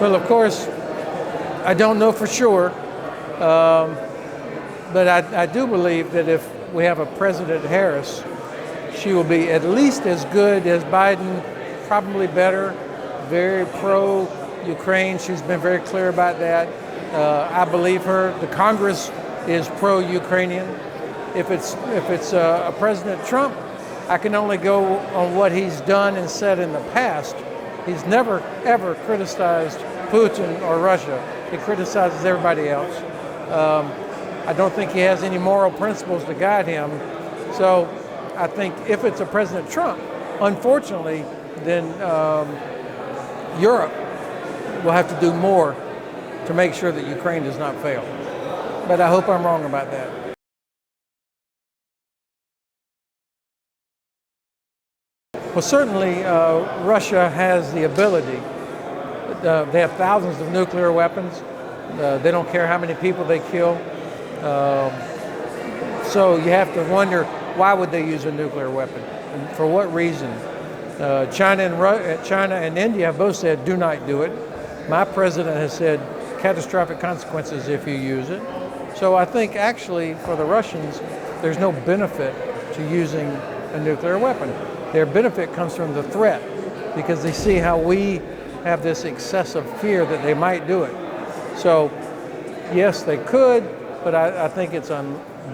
Well, of course, I don't know for sure, but I do believe that if we have a President Harris, she will be at least as good as Biden, probably better, very pro-Ukraine. She's been very clear about that. I believe her. The Congress is pro-Ukrainian. If it's a President Trump, I can only go on what he's done and said in the past. He's never, ever criticized Putin or Russia. He criticizes everybody else. I don't think he has any moral principles to guide him. So I think if it's a President Trump, unfortunately, then Europe will have to do more to make sure that Ukraine does not fail. But I hope I'm wrong about that. Well, certainly Russia has the ability. They have thousands of nuclear weapons. They don't care how many people they kill. So you have to wonder, why would they use a nuclear weapon? And for what reason? China and India have both said, do not do it. My president has said, catastrophic consequences if you use it. So I think actually for the Russians, there's no benefit to using a nuclear weapon. Their benefit comes from the threat, because they see how we have this excessive fear that they might do it. So yes, they could, but I think it's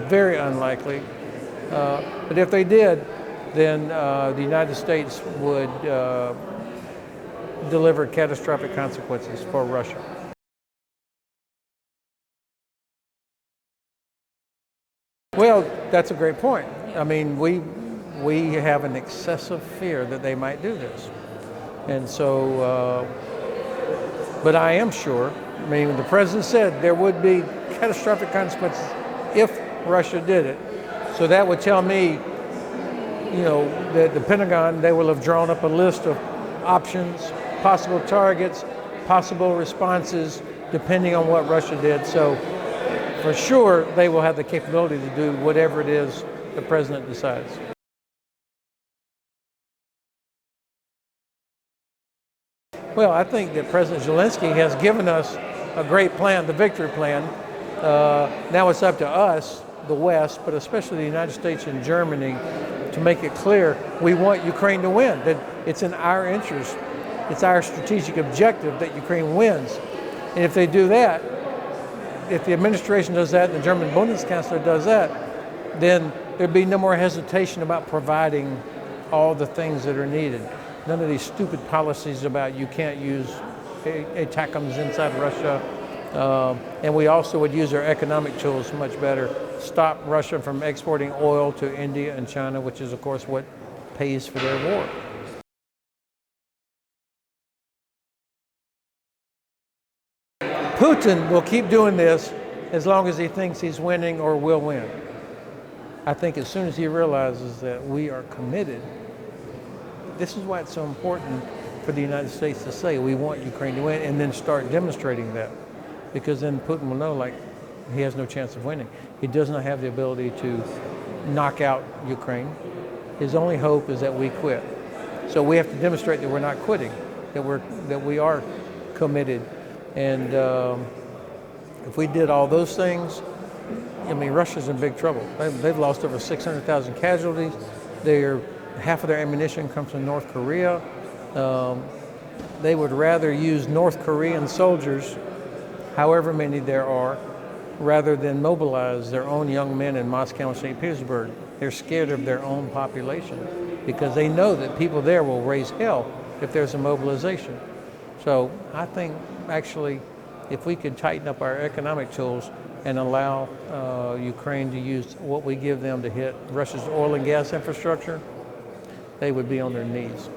very unlikely. But if they did, then the United States would deliver catastrophic consequences for Russia. Well, that's a great point. I mean, we have an excessive fear that they might do this. And so, but I am sure, I mean, the president said there would be catastrophic consequences if Russia did it. So that would tell me, you know, that the Pentagon, they will have drawn up a list of options, possible targets, possible responses, depending on what Russia did. So for sure, they will have the capability to do whatever it is the president decides. Well, I think that President Zelensky has given us a great plan, the victory plan. Now it's up to us, the West, but especially the United States and Germany, to make it clear we want Ukraine to win, that it's in our interest, it's our strategic objective that Ukraine wins. And if they do that, if the administration does that and the German Bundeskanzler does that, then there'd be no more hesitation about providing all the things that are needed. None of these stupid policies about you can't use ATACMS inside Russia. And we also would use our economic tools much better. Stop Russia from exporting oil to India and China, which is, of course, what pays for their war. Putin will keep doing this as long as he thinks he's winning or will win. I think as soon as he realizes that we are committed, this is why it's so important for the United States to say we want Ukraine to win and then start demonstrating that. Because then Putin will know, like, he has no chance of winning. He does not have the ability to knock out Ukraine. His only hope is that we quit. So we have to demonstrate that we're not quitting, that we are committed. And if we did all those things, I mean, Russia's in big trouble. They've lost over 600,000 casualties. Half of their ammunition comes from North Korea. They would rather use North Korean soldiers, however many there are, rather than mobilize their own young men in Moscow and St. Petersburg. They're scared of their own population because they know that people there will raise hell if there's a mobilization. So I think actually if we could tighten up our economic tools and allow Ukraine to use what we give them to hit Russia's oil and gas infrastructure, they would be on their knees.